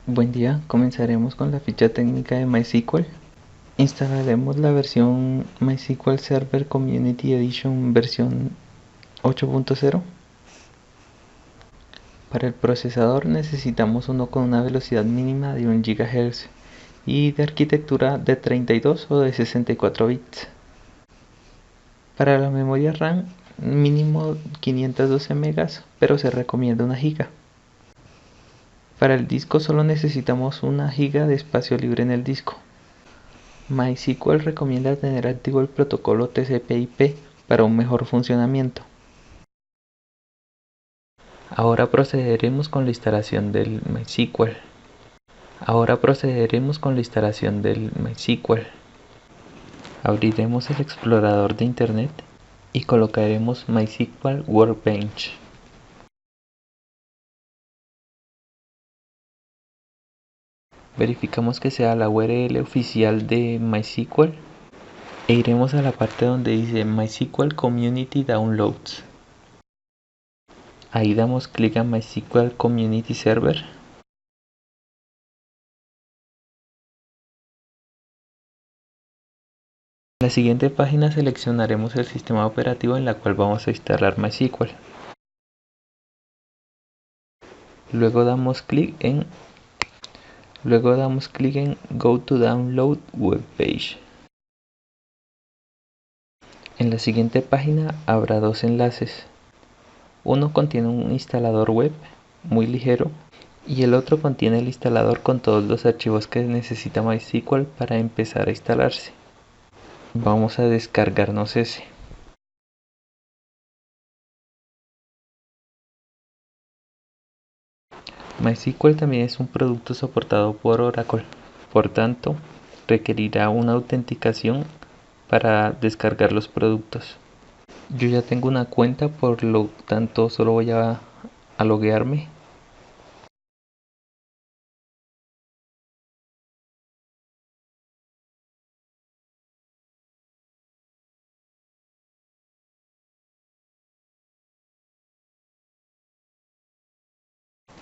Buen día, comenzaremos con la ficha técnica de MySQL. Instalaremos la versión MySQL Server Community Edition versión 8.0. Para el procesador necesitamos uno con una velocidad mínima de 1 GHz y de arquitectura de 32 o de 64 bits. Para la memoria RAM mínimo 512 megas, pero se recomienda 1 GB. Para el disco solo necesitamos 1 GB de espacio libre en el disco. MySQL recomienda tener activo el protocolo TCP/IP para un mejor funcionamiento. Ahora procederemos con la instalación del MySQL. Abriremos el explorador de internet y colocaremos MySQL Workbench. Verificamos que sea la URL oficial de MySQL e iremos a la parte donde dice MySQL Community Downloads. Ahí damos clic a MySQL Community Server. En la siguiente página seleccionaremos el sistema operativo en la cual vamos a instalar MySQL. Luego damos clic en Go to Download Web Page. En la siguiente página habrá dos enlaces. Uno contiene un instalador web muy ligero y el otro contiene el instalador con todos los archivos que necesita MySQL para empezar a instalarse. Vamos a descargarnos ese. MySQL también es un producto soportado por Oracle, por tanto, requerirá una autenticación para descargar los productos. Yo ya tengo una cuenta, por lo tanto solo voy a loguearme.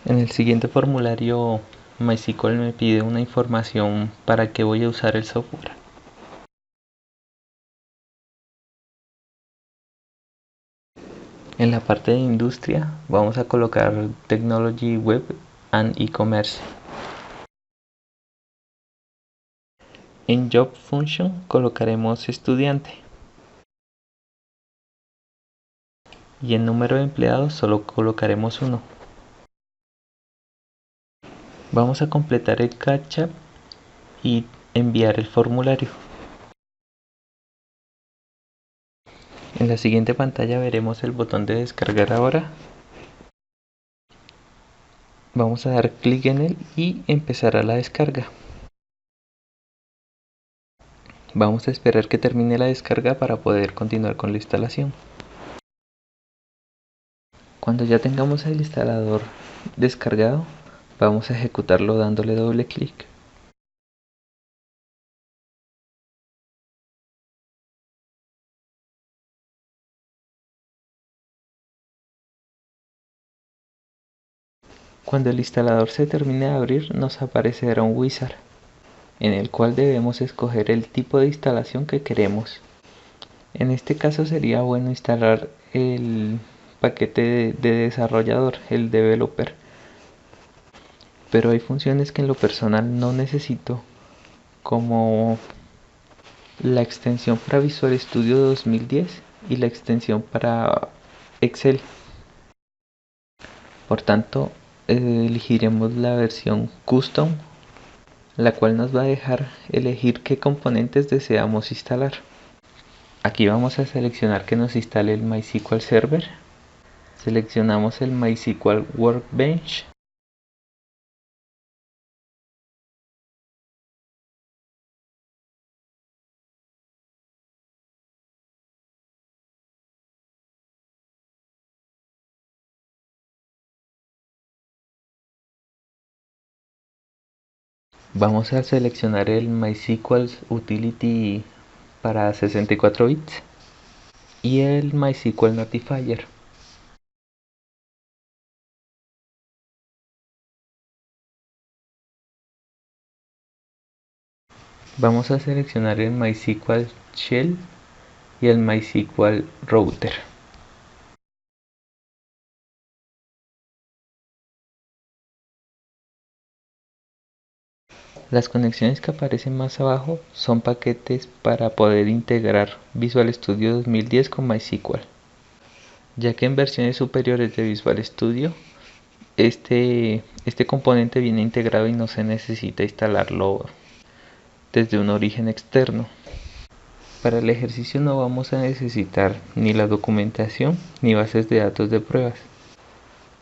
En el siguiente formulario MySQL me pide una información para qué voy a usar el software. En la parte de industria vamos a colocar Technology Web and E-Commerce. En Job Function colocaremos estudiante. Y en número de empleados solo colocaremos 1. Vamos a completar el CAPTCHA y enviar el formulario. En la siguiente pantalla veremos el botón de descargar ahora. Vamos a dar clic en él y empezará la descarga. Vamos a esperar que termine la descarga para poder continuar con la instalación. Cuando ya tengamos el instalador descargado, vamos a ejecutarlo dándole doble clic. Cuando el instalador se termine de abrir, nos aparecerá un wizard, en el cual debemos escoger el tipo de instalación que queremos. En este caso sería bueno instalar el paquete de desarrollador, el developer. Pero hay funciones que en lo personal no necesito, como la extensión para Visual Studio 2010 y la extensión para Excel. Por tanto, elegiremos la versión Custom, la cual nos va a dejar elegir qué componentes deseamos instalar. Aquí vamos a seleccionar que nos instale el MySQL Server. Seleccionamos el MySQL Workbench. Vamos a seleccionar el MySQL Utility para 64 bits y el MySQL Notifier. Vamos a seleccionar el MySQL Shell y el MySQL Router. Las conexiones que aparecen más abajo son paquetes para poder integrar Visual Studio 2010 con MySQL, ya que en versiones superiores de Visual Studio este componente viene integrado y no se necesita instalarlo desde un origen externo. Para el ejercicio no vamos a necesitar ni la documentación ni bases de datos de pruebas.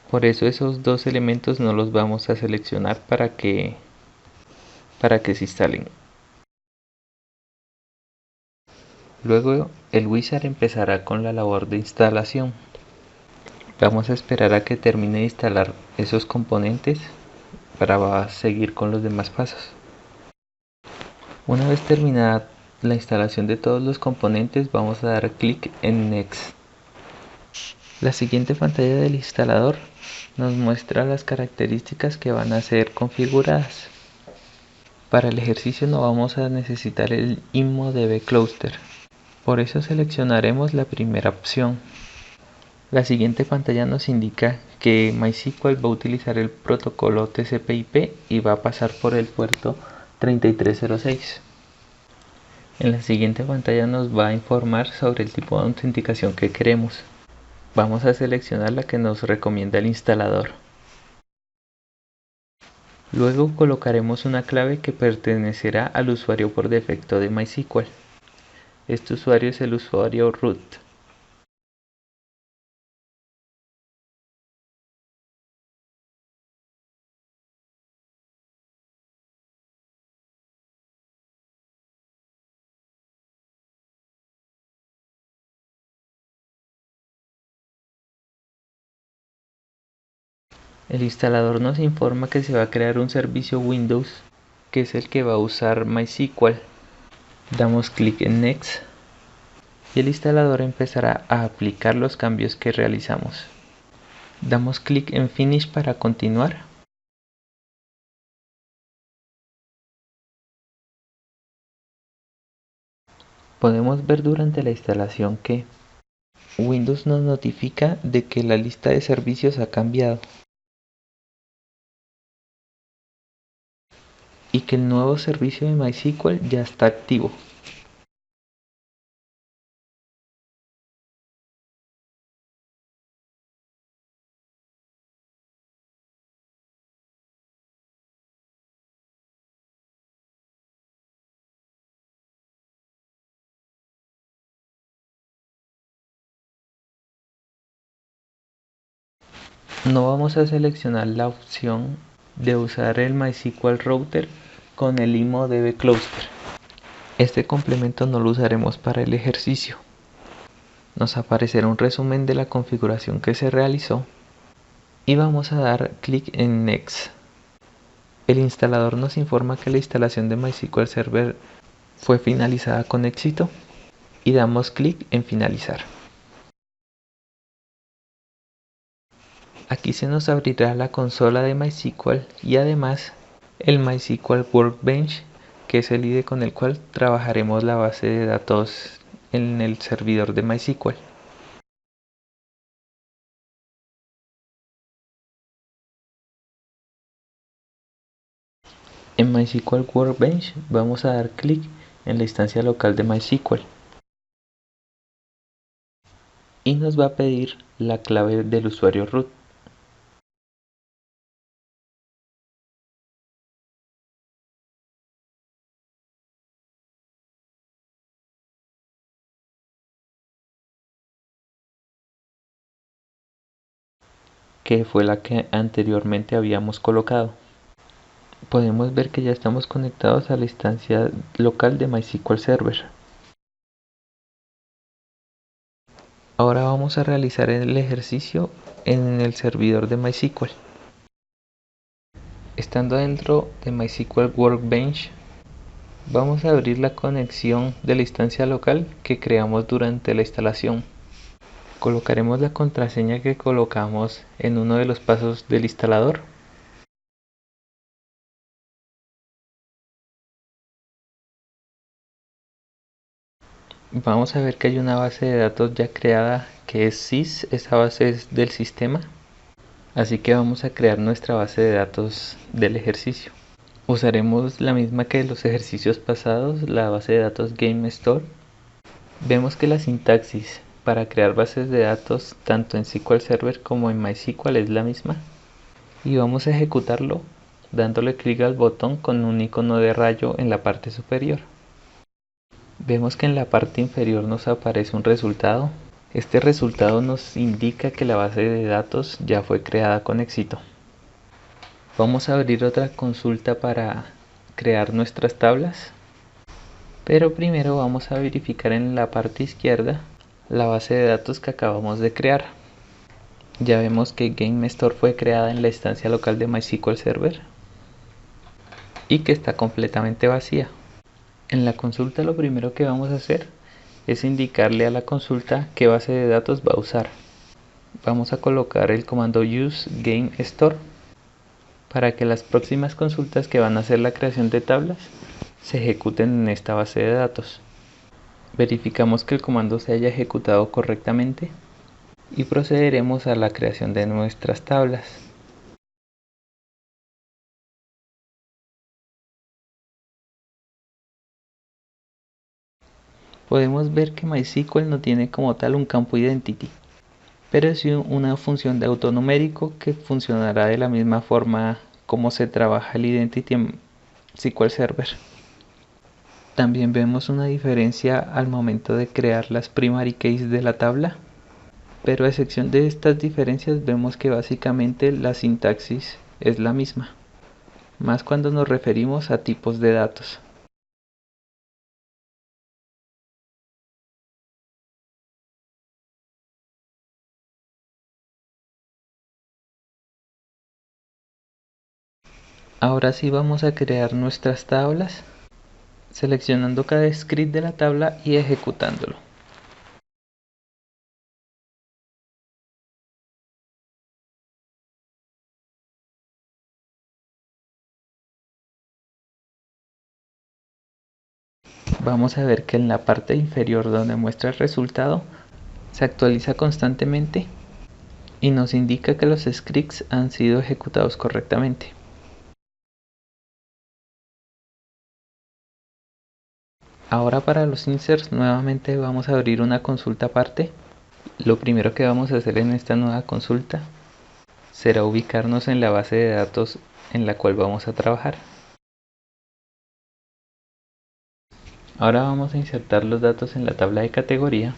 Por eso esos dos elementos no los vamos a seleccionar para que se instalen. Luego el wizard empezará con la labor de instalación. Vamos a esperar a que termine de instalar esos componentes para seguir con los demás pasos. Una vez terminada la instalación de todos los componentes, vamos a dar clic en Next. La siguiente pantalla del instalador nos muestra las características que van a ser configuradas. Para el ejercicio no vamos a necesitar el InmoDB Cluster, por eso seleccionaremos la primera opción. La siguiente pantalla nos indica que MySQL va a utilizar el protocolo TCP/IP y va a pasar por el puerto 3306. En la siguiente pantalla nos va a informar sobre el tipo de autenticación que queremos. Vamos a seleccionar la que nos recomienda el instalador. Luego colocaremos una clave que pertenecerá al usuario por defecto de MySQL. Este usuario es el usuario root. El instalador nos informa que se va a crear un servicio Windows, que es el que va a usar MySQL. Damos clic en Next y el instalador empezará a aplicar los cambios que realizamos. Damos clic en Finish para continuar. Podemos ver durante la instalación que Windows nos notifica de que la lista de servicios ha cambiado y que el nuevo servicio de MySQL ya está activo. No vamos a seleccionar la opción de usar el MySQL Router con el InmoDB Cluster. Este complemento no lo usaremos para el ejercicio. Nos aparecerá un resumen de la configuración que se realizó y vamos a dar clic en Next. El instalador nos informa que la instalación de MySQL Server fue finalizada con éxito y damos clic en finalizar. Aquí se nos abrirá la consola de MySQL y además el MySQL Workbench, que es el IDE con el cual trabajaremos la base de datos en el servidor de MySQL. En MySQL Workbench vamos a dar clic en la instancia local de MySQL y nos va a pedir la clave del usuario root. Que fue la que anteriormente habíamos colocado. Podemos ver que ya estamos conectados a la instancia local de MySQL Server. Ahora vamos a realizar el ejercicio en el servidor de MySQL. Estando dentro de MySQL Workbench, vamos a abrir la conexión de la instancia local que creamos durante la instalación. Colocaremos la contraseña que colocamos en uno de los pasos del instalador. Vamos a ver que hay una base de datos ya creada que es sys, esa base es del sistema. Así que vamos a crear nuestra base de datos del ejercicio. Usaremos la misma que los ejercicios pasados, la base de datos GameStore. Vemos que la sintaxis para crear bases de datos tanto en SQL Server como en MySQL es la misma. Y vamos a ejecutarlo dándole clic al botón con un icono de rayo en la parte superior. Vemos que en la parte inferior nos aparece un resultado. Este resultado nos indica que la base de datos ya fue creada con éxito. Vamos a abrir otra consulta para crear nuestras tablas, pero primero vamos a verificar en la parte izquierda la base de datos que acabamos de crear. Ya vemos que GameStore fue creada en la instancia local de MySQL Server y que está completamente vacía. En la consulta lo primero que vamos a hacer es indicarle a la consulta qué base de datos va a usar. Vamos a colocar el comando use GameStore para que las próximas consultas que van a hacer la creación de tablas se ejecuten en esta base de datos. Verificamos que el comando se haya ejecutado correctamente y procederemos a la creación de nuestras tablas. Podemos ver que MySQL no tiene como tal un campo identity, pero sí una función de autonumérico que funcionará de la misma forma como se trabaja el identity en SQL Server. También vemos una diferencia al momento de crear las primary keys de la tabla, pero a excepción de estas diferencias vemos que básicamente la sintaxis es la misma, más cuando nos referimos a tipos de datos. Ahora sí vamos a crear nuestras tablas, seleccionando cada script de la tabla y ejecutándolo. Vamos a ver que en la parte inferior donde muestra el resultado se actualiza constantemente y nos indica que los scripts han sido ejecutados correctamente. Ahora para los inserts nuevamente vamos a abrir una consulta aparte. Lo primero que vamos a hacer en esta nueva consulta será ubicarnos en la base de datos en la cual vamos a trabajar. Ahora vamos a insertar los datos en la tabla de categoría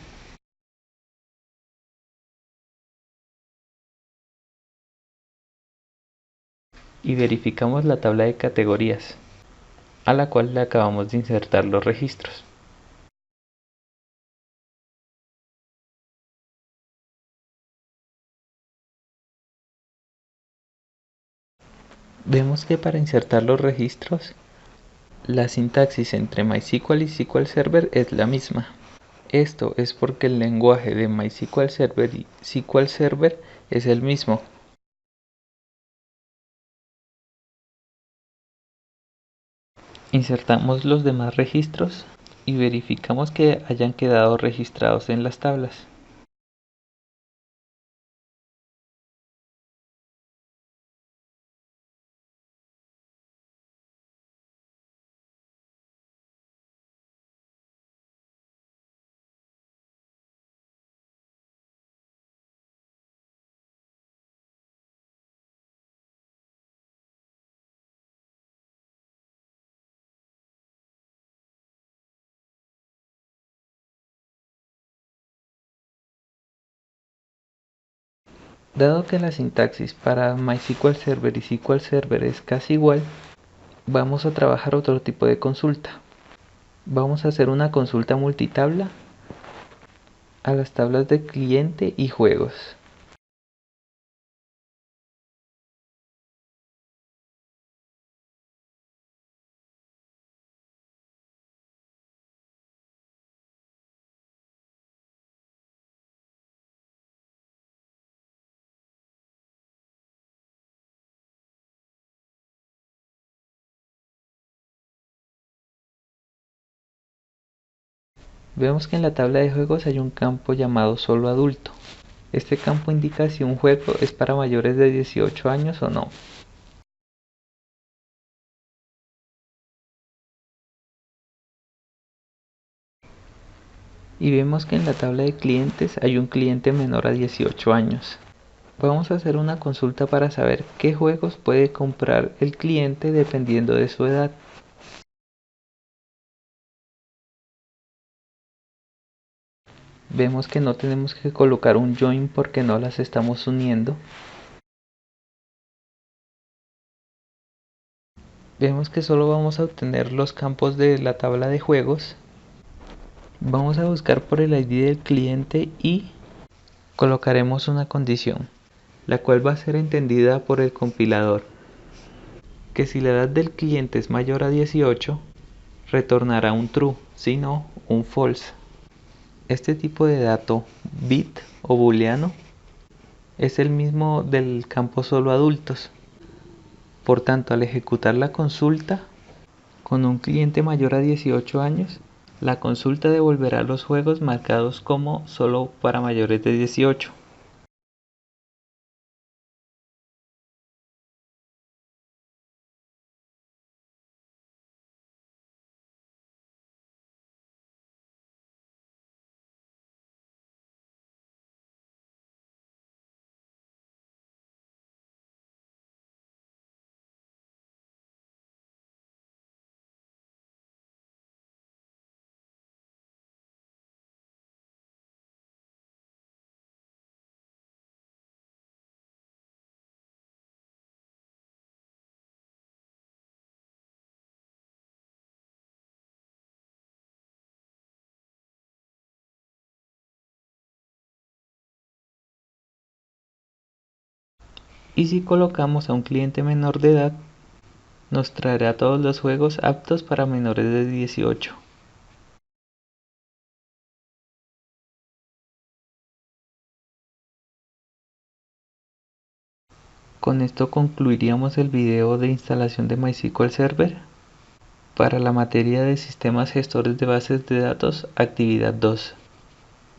y verificamos la tabla de categorías a la cual le acabamos de insertar los registros. Vemos que para insertar los registros la sintaxis entre MySQL y SQL Server es la misma. Esto es porque el lenguaje de MySQL Server y SQL Server es el mismo. Insertamos los demás registros y verificamos que hayan quedado registrados en las tablas. Dado que la sintaxis para MySQL Server y SQL Server es casi igual, vamos a trabajar otro tipo de consulta. Vamos a hacer una consulta multitabla a las tablas de cliente y juegos. Vemos que en la tabla de juegos hay un campo llamado solo adulto. Este campo indica si un juego es para mayores de 18 años o no. Y vemos que en la tabla de clientes hay un cliente menor a 18 años. Vamos a hacer una consulta para saber qué juegos puede comprar el cliente dependiendo de su edad. Vemos que no tenemos que colocar un join porque no las estamos uniendo. Vemos que solo vamos a obtener los campos de la tabla de juegos. Vamos a buscar por el ID del cliente y colocaremos una condición, la cual va a ser entendida por el compilador, que si la edad del cliente es mayor a 18, retornará un true, si no, un false. Este tipo de dato, bit o booleano, es el mismo del campo solo adultos. Por tanto, al ejecutar la consulta con un cliente mayor a 18 años, la consulta devolverá los juegos marcados como solo para mayores de 18. Y si colocamos a un cliente menor de edad, nos traerá todos los juegos aptos para menores de 18. Con esto concluiríamos el video de instalación de MySQL Server para la materia de sistemas gestores de bases de datos, actividad 2.